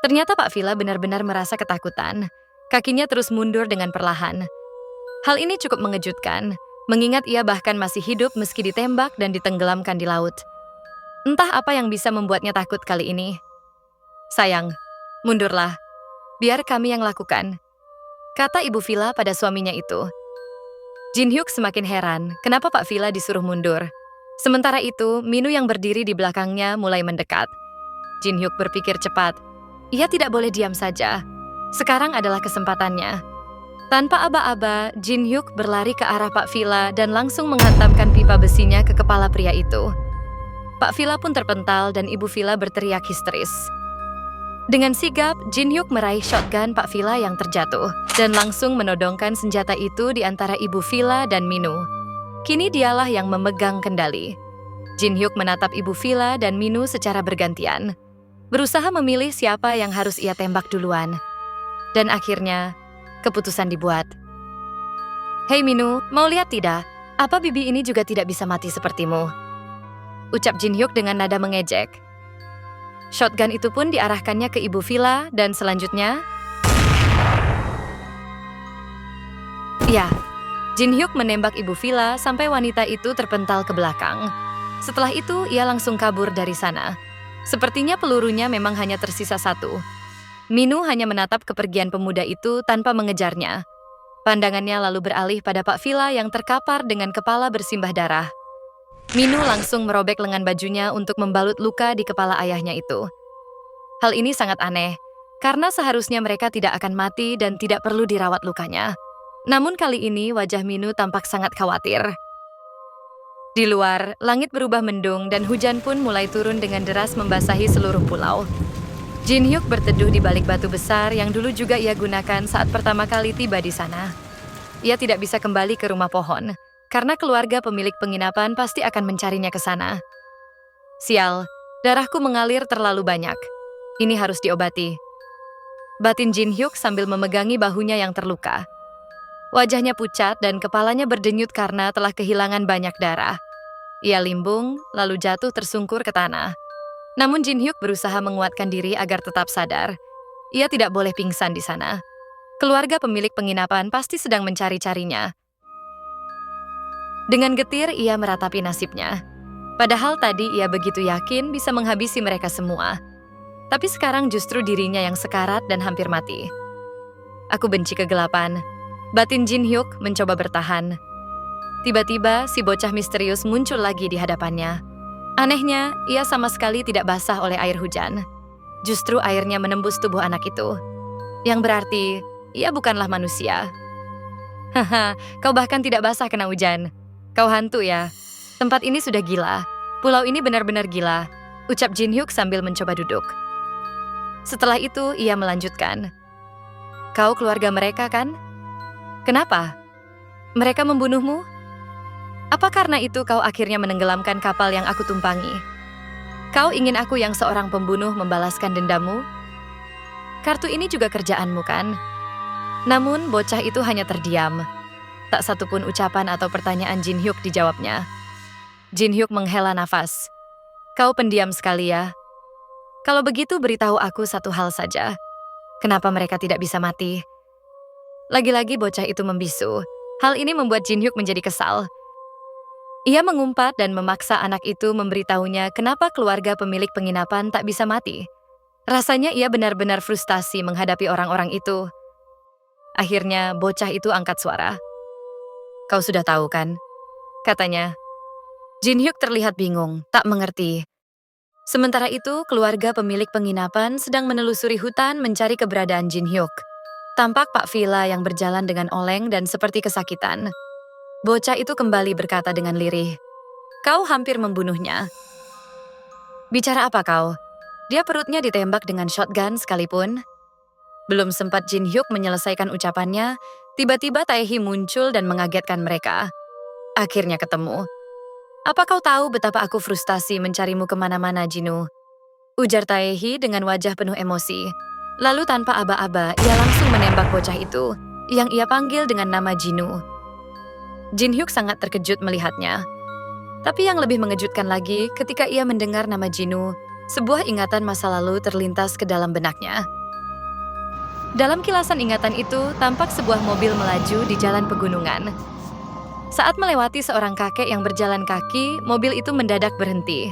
Ternyata Pak Villa benar-benar merasa ketakutan. Kakinya terus mundur dengan perlahan. Hal ini cukup mengejutkan, mengingat ia bahkan masih hidup meski ditembak dan ditenggelamkan di laut. Entah apa yang bisa membuatnya takut kali ini. Sayang, mundurlah. Biar kami yang lakukan, kata Ibu Villa pada suaminya itu. Jin Hyuk semakin heran kenapa Pak Villa disuruh mundur. Sementara itu, Minu yang berdiri di belakangnya mulai mendekat. Jin Hyuk berpikir cepat. Ia tidak boleh diam saja. Sekarang adalah kesempatannya. Tanpa aba-aba, Jin Hyuk berlari ke arah Pak Villa dan langsung menghantamkan pipa besinya ke kepala pria itu. Pak Villa pun terpental dan Ibu Villa berteriak histeris. Dengan sigap, Jin Hyuk meraih shotgun Pak Villa yang terjatuh dan langsung menodongkan senjata itu di antara Ibu Villa dan Minu. Kini dialah yang memegang kendali. Jin Hyuk menatap Ibu Villa dan Minu secara bergantian, berusaha memilih siapa yang harus ia tembak duluan. Dan akhirnya, keputusan dibuat. Hei Minu, mau lihat tidak? Apa bibi ini juga tidak bisa mati sepertimu? Ucap Jin Hyuk dengan nada mengejek. Shotgun itu pun diarahkannya ke Ibu Villa dan selanjutnya... Ya, Jin Hyuk menembak Ibu Villa sampai wanita itu terpental ke belakang. Setelah itu, ia langsung kabur dari sana. Sepertinya pelurunya memang hanya tersisa satu. Minu hanya menatap kepergian pemuda itu tanpa mengejarnya. Pandangannya lalu beralih pada Pak Villa yang terkapar dengan kepala bersimbah darah. Minu langsung merobek lengan bajunya untuk membalut luka di kepala ayahnya itu. Hal ini sangat aneh, karena seharusnya mereka tidak akan mati dan tidak perlu dirawat lukanya. Namun kali ini wajah Minu tampak sangat khawatir. Di luar, langit berubah mendung dan hujan pun mulai turun dengan deras membasahi seluruh pulau. Jin Hyuk berteduh di balik batu besar yang dulu juga ia gunakan saat pertama kali tiba di sana. Ia tidak bisa kembali ke rumah pohon, karena keluarga pemilik penginapan pasti akan mencarinya ke sana. Sial, darahku mengalir terlalu banyak. Ini harus diobati. Batin Jin Hyuk sambil memegangi bahunya yang terluka. Wajahnya pucat dan kepalanya berdenyut karena telah kehilangan banyak darah. Ia limbung, lalu jatuh tersungkur ke tanah. Namun Jin Hyuk berusaha menguatkan diri agar tetap sadar. Ia tidak boleh pingsan di sana. Keluarga pemilik penginapan pasti sedang mencari-carinya. Dengan getir, ia meratapi nasibnya. Padahal tadi ia begitu yakin bisa menghabisi mereka semua. Tapi sekarang justru dirinya yang sekarat dan hampir mati. Aku benci kegelapan. Batin Jin Hyuk mencoba bertahan. Tiba-tiba, si bocah misterius muncul lagi di hadapannya. Anehnya, ia sama sekali tidak basah oleh air hujan. Justru airnya menembus tubuh anak itu. Yang berarti, ia bukanlah manusia. Haha, kau bahkan tidak basah kena hujan. Kau hantu ya. Tempat ini sudah gila. Pulau ini benar-benar gila, ucap Jin Hyuk sambil mencoba duduk. Setelah itu, ia melanjutkan. Kau keluarga mereka kan? Kenapa? Mereka membunuhmu? Apa karena itu kau akhirnya menenggelamkan kapal yang aku tumpangi? Kau ingin aku yang seorang pembunuh membalaskan dendammu? Kartu ini juga kerjaanmu kan? Namun bocah itu hanya terdiam. Tak satupun ucapan atau pertanyaan Jin Hyuk dijawabnya. Jin Hyuk menghela nafas. Kau pendiam sekali ya. Kalau begitu beritahu aku satu hal saja. Kenapa mereka tidak bisa mati? Lagi-lagi bocah itu membisu. Hal ini membuat Jin Hyuk menjadi kesal. Ia mengumpat dan memaksa anak itu memberitahunya kenapa keluarga pemilik penginapan tak bisa mati. Rasanya ia benar-benar frustasi menghadapi orang-orang itu. Akhirnya bocah itu angkat suara. Kau sudah tahu kan? Katanya. Jin Hyuk terlihat bingung, tak mengerti. Sementara itu, keluarga pemilik penginapan sedang menelusuri hutan mencari keberadaan Jin Hyuk. Tampak Pak Villa yang berjalan dengan oleng dan seperti kesakitan. Bocah itu kembali berkata dengan lirih, kau hampir membunuhnya. Bicara apa kau? Dia perutnya ditembak dengan shotgun sekalipun. Belum sempat Jin Hyuk menyelesaikan ucapannya, tiba-tiba Taehi muncul dan mengagetkan mereka. Akhirnya ketemu. Apa kau tahu betapa aku frustasi mencarimu kemana-mana, Jinu? Ujar Taehi dengan wajah penuh emosi. Lalu tanpa aba-aba, ia langsung menembak bocah itu, yang ia panggil dengan nama Jinu. Jin Hyuk sangat terkejut melihatnya. Tapi yang lebih mengejutkan lagi ketika ia mendengar nama Jinu, Sebuah ingatan masa lalu terlintas ke dalam benaknya. Dalam kilasan ingatan itu, tampak sebuah mobil melaju di jalan pegunungan. Saat melewati seorang kakek yang berjalan kaki, mobil itu mendadak berhenti.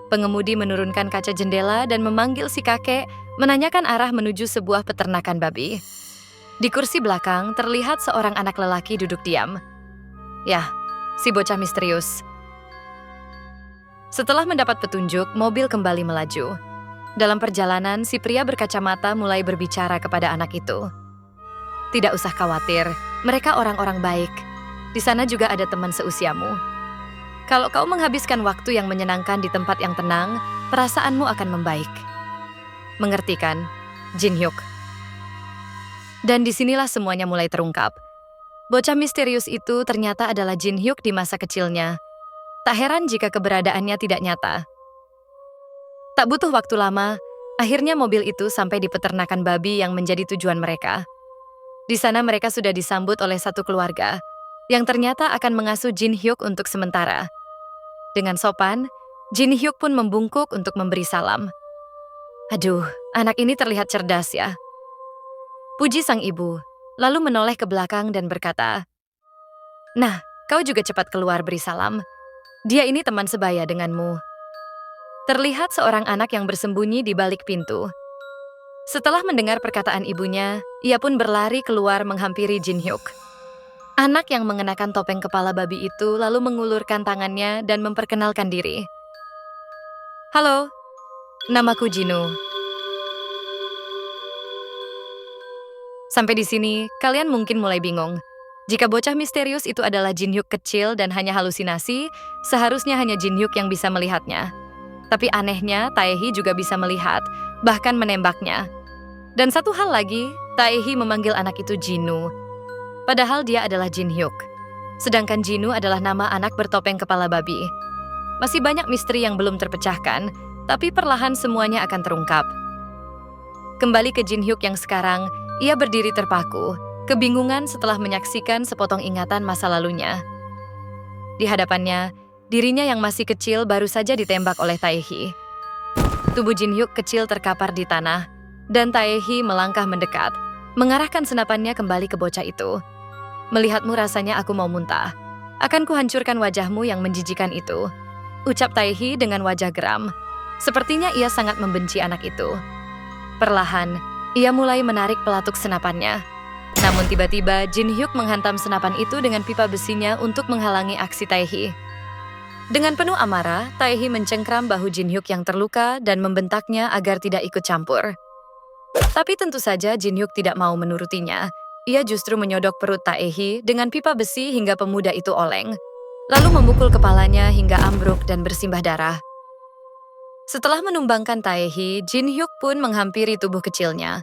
Pengemudi menurunkan kaca jendela dan memanggil si kakek, menanyakan arah menuju sebuah peternakan babi. Di kursi belakang, terlihat seorang anak lelaki duduk diam. Yah, si bocah misterius. Setelah mendapat petunjuk, mobil kembali melaju. Dalam perjalanan, si pria berkacamata mulai berbicara kepada anak itu. Tidak usah khawatir, mereka orang-orang baik. Di sana juga ada teman seusiamu. Kalau kau menghabiskan waktu yang menyenangkan di tempat yang tenang, perasaanmu akan membaik. Mengerti kan, Jin Hyuk? Dan disinilah semuanya mulai terungkap. Bocah misterius itu ternyata adalah Jin Hyuk di masa kecilnya. Tak heran jika keberadaannya tidak nyata. Tak butuh waktu lama, akhirnya mobil itu sampai di peternakan babi yang menjadi tujuan mereka. Di sana mereka sudah disambut oleh satu keluarga, yang ternyata akan mengasuh Jin Hyuk untuk sementara. Dengan sopan, Jin Hyuk pun membungkuk untuk memberi salam. Aduh, anak ini terlihat cerdas ya. Puji sang ibu, lalu menoleh ke belakang dan berkata, "Nah, kau juga cepat keluar beri salam. Dia ini teman sebaya denganmu." Terlihat seorang anak yang bersembunyi di balik pintu. Setelah mendengar perkataan ibunya, ia pun berlari keluar menghampiri Jin Hyuk. Anak yang mengenakan topeng kepala babi itu lalu mengulurkan tangannya dan memperkenalkan diri. "Halo, namaku Jinu." Sampai di sini, kalian mungkin mulai bingung. Jika bocah misterius itu adalah Jin Hyuk kecil dan hanya halusinasi, seharusnya hanya Jin Hyuk yang bisa melihatnya. Tapi anehnya, Taehi juga bisa melihat, bahkan menembaknya. Dan satu hal lagi, Taehi memanggil anak itu Jinu. Padahal dia adalah Jin Hyuk. Sedangkan Jinu adalah nama anak bertopeng kepala babi. Masih banyak misteri yang belum terpecahkan, tapi perlahan semuanya akan terungkap. Kembali ke Jin Hyuk yang sekarang, ia berdiri terpaku, kebingungan setelah menyaksikan sepotong ingatan masa lalunya. Di hadapannya, dirinya yang masih kecil baru saja ditembak oleh Taehi. Tubuh Jin Hyuk kecil terkapar di tanah, dan Taehi melangkah mendekat, mengarahkan senapannya kembali ke bocah itu. "Melihatmu rasanya aku mau muntah. Akan kuhancurkan wajahmu yang menjijikan itu," ucap Taehi dengan wajah geram. Sepertinya ia sangat membenci anak itu. Perlahan, ia mulai menarik pelatuk senapannya. Namun tiba-tiba Jin Hyuk menghantam senapan itu dengan pipa besinya untuk menghalangi aksi Taehi. Dengan penuh amarah, Taehi mencengkram bahu Jin Hyuk yang terluka dan membentaknya agar tidak ikut campur. Tapi tentu saja Jin Hyuk tidak mau menurutinya. Ia justru menyodok perut Taehi dengan pipa besi hingga pemuda itu oleng, lalu memukul kepalanya hingga ambruk dan bersimbah darah. Setelah menumbangkan Taehi, Jin Hyuk pun menghampiri tubuh kecilnya.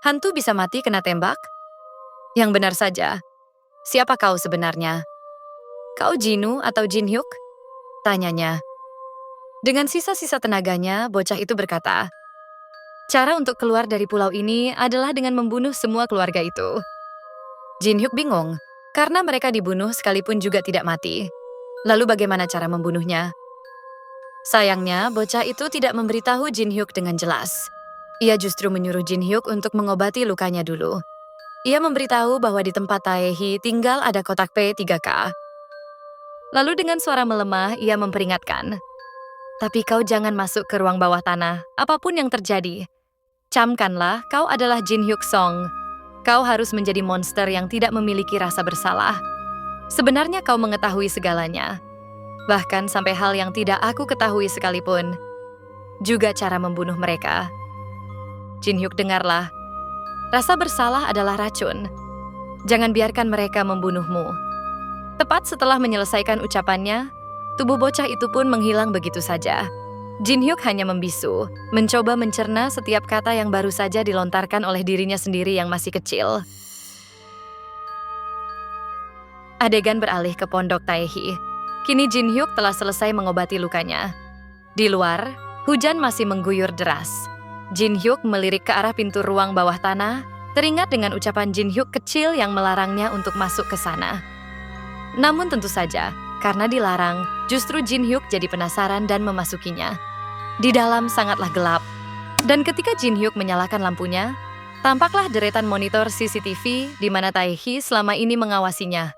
"Hantu bisa mati kena tembak?" "Yang benar saja. Siapa kau sebenarnya?" "Kau Jinu atau Jin Hyuk?" tanyanya. Dengan sisa-sisa tenaganya, bocah itu berkata, "Cara untuk keluar dari pulau ini adalah dengan membunuh semua keluarga itu." Jin Hyuk bingung, karena mereka dibunuh sekalipun juga tidak mati. Lalu bagaimana cara membunuhnya? Sayangnya, bocah itu tidak memberitahu Jin Hyuk dengan jelas. Ia justru menyuruh Jin Hyuk untuk mengobati lukanya dulu. Ia memberitahu bahwa di tempat Taehi tinggal ada kotak P3K. Lalu dengan suara melemah, ia memperingatkan, "Tapi kau jangan masuk ke ruang bawah tanah, apapun yang terjadi. Camkanlah, kau adalah Jin Hyuk Song. Kau harus menjadi monster yang tidak memiliki rasa bersalah. Sebenarnya kau mengetahui segalanya. Bahkan sampai hal yang tidak aku ketahui sekalipun. Juga cara membunuh mereka." Jin Hyuk, dengarlah. Rasa bersalah adalah racun. Jangan biarkan mereka membunuhmu. Tepat setelah menyelesaikan ucapannya, tubuh bocah itu pun menghilang begitu saja. Jin Hyuk hanya membisu, mencoba mencerna setiap kata yang baru saja dilontarkan oleh dirinya sendiri yang masih kecil. Adegan beralih ke pondok Taehi. Kini Jin Hyuk telah selesai mengobati lukanya. Di luar, hujan masih mengguyur deras. Jin Hyuk melirik ke arah pintu ruang bawah tanah, teringat dengan ucapan Jin Hyuk kecil yang melarangnya untuk masuk ke sana. Namun tentu saja, karena dilarang, justru Jin Hyuk jadi penasaran dan memasukinya. Di dalam sangatlah gelap. Dan ketika Jin Hyuk menyalakan lampunya, tampaklah deretan monitor CCTV di mana Taehi selama ini mengawasinya.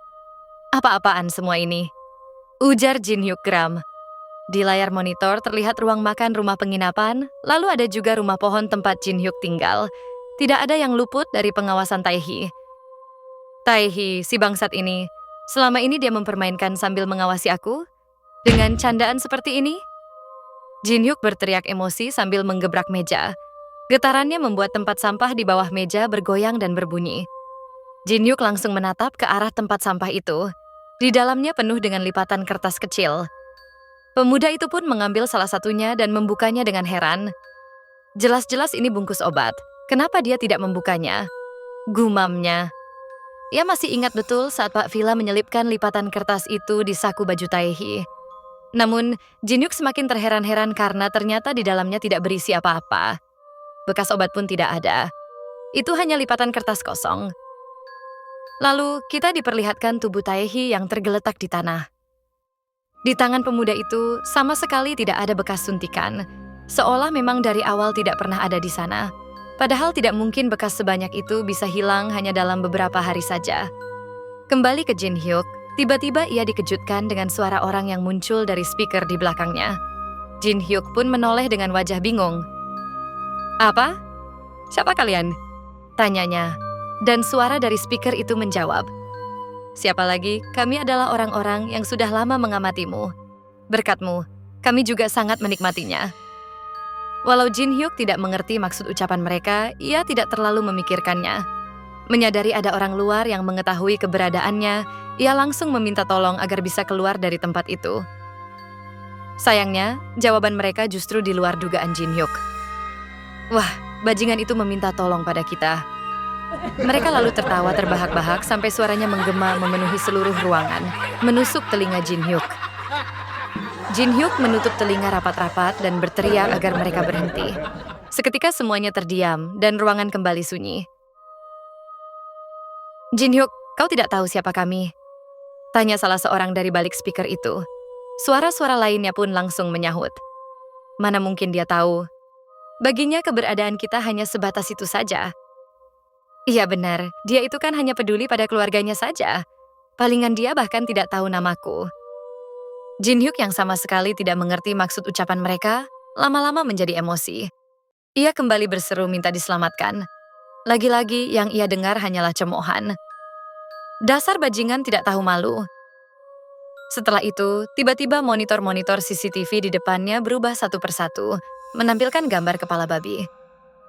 Apa-apaan semua ini? Ujar Jin Hyuk geram. Di layar monitor terlihat ruang makan rumah penginapan, lalu ada juga rumah pohon tempat Jin Hyuk tinggal. Tidak ada yang luput dari pengawasan Taehi. Taehi, si bangsat ini, selama ini dia mempermainkan sambil mengawasi aku? Dengan candaan seperti ini? Jin Hyuk berteriak emosi sambil menggebrak meja. Getarannya membuat tempat sampah di bawah meja bergoyang dan berbunyi. Jin Hyuk langsung menatap ke arah tempat sampah itu. Di dalamnya penuh dengan lipatan kertas kecil. Pemuda itu pun mengambil salah satunya dan membukanya dengan heran. Jelas-jelas ini bungkus obat. Kenapa dia tidak membukanya? Gumamnya. Ia masih ingat betul saat Pak Villa menyelipkan lipatan kertas itu di saku baju Taehi. Namun, Jin Hyuk semakin terheran-heran karena ternyata di dalamnya tidak berisi apa-apa. Bekas obat pun tidak ada. Itu hanya lipatan kertas kosong. Lalu, kita diperlihatkan tubuh Taehi yang tergeletak di tanah. Di tangan pemuda itu, sama sekali tidak ada bekas suntikan. Seolah memang dari awal tidak pernah ada di sana. Padahal tidak mungkin bekas sebanyak itu bisa hilang hanya dalam beberapa hari saja. Kembali ke Jin Hyuk, tiba-tiba ia dikejutkan dengan suara orang yang muncul dari speaker di belakangnya. Jin Hyuk pun menoleh dengan wajah bingung. "Apa? Siapa kalian?" tanyanya. Dan suara dari speaker itu menjawab. "Siapa lagi? Kami adalah orang-orang yang sudah lama mengamatimu. Berkatmu, kami juga sangat menikmatinya." Walau Jin Hyuk tidak mengerti maksud ucapan mereka, ia tidak terlalu memikirkannya. Menyadari ada orang luar yang mengetahui keberadaannya, ia langsung meminta tolong agar bisa keluar dari tempat itu. Sayangnya, jawaban mereka justru di luar dugaan Jin Hyuk. "Wah, bajingan itu meminta tolong pada kita." Mereka lalu tertawa terbahak-bahak sampai suaranya menggema memenuhi seluruh ruangan, menusuk telinga Jin Hyuk. Jin Hyuk menutup telinga rapat-rapat dan berteriak agar mereka berhenti. Seketika semuanya terdiam dan ruangan kembali sunyi. "Jin Hyuk, kau tidak tahu siapa kami?" tanya salah seorang dari balik speaker itu. Suara-suara lainnya pun langsung menyahut. Mana mungkin dia tahu? Baginya keberadaan kita hanya sebatas itu saja. Iya benar, dia itu kan hanya peduli pada keluarganya saja. Palingan dia bahkan tidak tahu namaku. Jin Hyuk yang sama sekali tidak mengerti maksud ucapan mereka, lama-lama menjadi emosi. Ia kembali berseru minta diselamatkan. Lagi-lagi yang ia dengar hanyalah cemoohan. Dasar bajingan tidak tahu malu. Setelah itu, tiba-tiba monitor-monitor CCTV di depannya berubah satu persatu, menampilkan gambar kepala babi.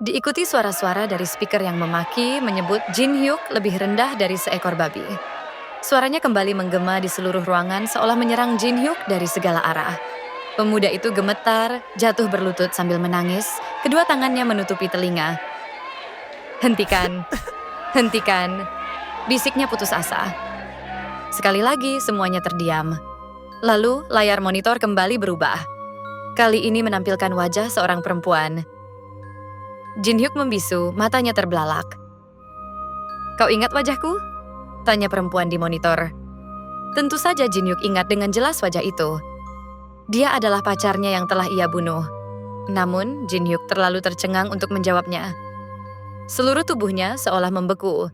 Diikuti suara-suara dari speaker yang memaki menyebut Jin Hyuk lebih rendah dari seekor babi. Suaranya kembali menggema di seluruh ruangan seolah menyerang Jin Hyuk dari segala arah. Pemuda itu gemetar, jatuh berlutut sambil menangis, kedua tangannya menutupi telinga. "Hentikan, hentikan," bisiknya putus asa. Sekali lagi semuanya terdiam. Lalu layar monitor kembali berubah. Kali ini menampilkan wajah seorang perempuan. Jin Hyuk membisu, matanya terbelalak. "Kau ingat wajahku?" tanya perempuan di monitor. Tentu saja Jin Hyuk ingat dengan jelas wajah itu. Dia adalah pacarnya yang telah ia bunuh. Namun, Jin Hyuk terlalu tercengang untuk menjawabnya. Seluruh tubuhnya seolah membeku.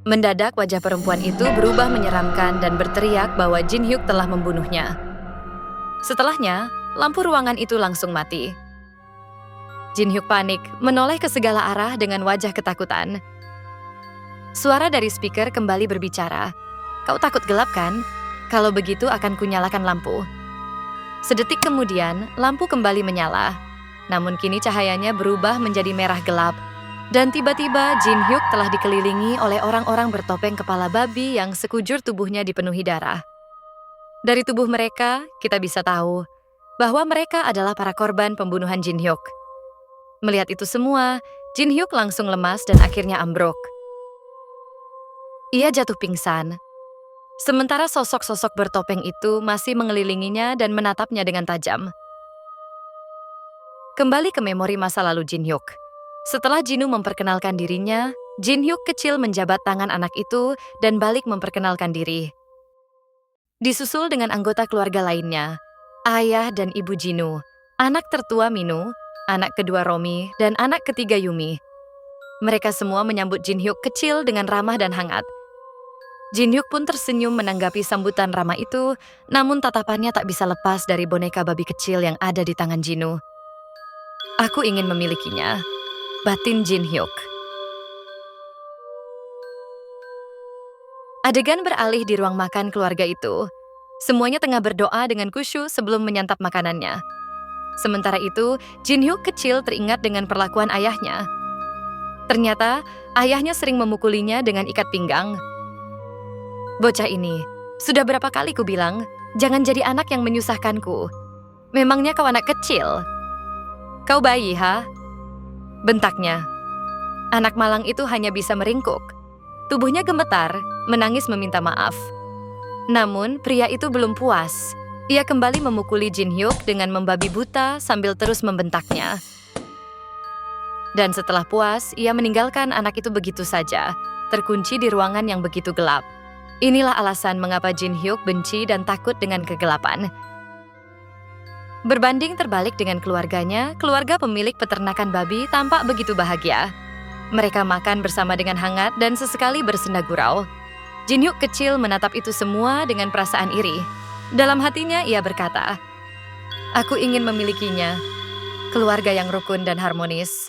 Mendadak wajah perempuan itu berubah menyeramkan dan berteriak bahwa Jin Hyuk telah membunuhnya. Setelahnya, lampu ruangan itu langsung mati. Jin Hyuk panik, menoleh ke segala arah dengan wajah ketakutan. Suara dari speaker kembali berbicara. "Kau takut gelap kan? Kalau begitu akan kunyalakan lampu." Sedetik kemudian, lampu kembali menyala. Namun kini cahayanya berubah menjadi merah gelap. Dan tiba-tiba Jin Hyuk telah dikelilingi oleh orang-orang bertopeng kepala babi yang sekujur tubuhnya dipenuhi darah. Dari tubuh mereka, kita bisa tahu bahwa mereka adalah para korban pembunuhan Jin Hyuk. Melihat itu semua, Jin Hyuk langsung lemas dan akhirnya ambruk. Ia jatuh pingsan. Sementara sosok-sosok bertopeng itu masih mengelilinginya dan menatapnya dengan tajam. Kembali ke memori masa lalu Jin Hyuk. Setelah Jinu memperkenalkan dirinya, Jin Hyuk kecil menjabat tangan anak itu dan balik memperkenalkan diri. Disusul dengan anggota keluarga lainnya, ayah dan ibu Jinu, Anak tertua Minu, anak kedua Romi, dan anak ketiga Yumi. Mereka semua menyambut Jin Hyuk kecil dengan ramah dan hangat. Jin Hyuk pun tersenyum menanggapi sambutan ramah itu, namun tatapannya tak bisa lepas dari boneka babi kecil yang ada di tangan Jinu. Aku ingin memilikinya, batin Jin Hyuk. Adegan beralih di ruang makan keluarga itu. Semuanya tengah berdoa dengan khusyuk sebelum menyantap makanannya. Sementara itu, Jin Hyuk kecil teringat dengan perlakuan ayahnya. Ternyata, ayahnya sering memukulinya dengan ikat pinggang. Bocah ini, sudah berapa kali ku bilang, jangan jadi anak yang menyusahkanku. Memangnya kau anak kecil? Kau bayi, ha? Bentaknya. Anak malang itu hanya bisa meringkuk. Tubuhnya gemetar, menangis meminta maaf. Namun, pria itu belum puas. Ia kembali memukuli Jin Hyuk dengan membabi buta sambil terus membentaknya. Dan setelah puas, ia meninggalkan anak itu begitu saja, terkunci di ruangan yang begitu gelap. Inilah alasan mengapa Jin Hyuk benci dan takut dengan kegelapan. Berbanding terbalik dengan keluarganya, keluarga pemilik peternakan babi tampak begitu bahagia. Mereka makan bersama dengan hangat dan sesekali bersenda gurau. Jin Hyuk kecil menatap itu semua dengan perasaan iri. Dalam hatinya ia berkata, "Aku ingin memilikinya. Keluarga yang rukun dan harmonis."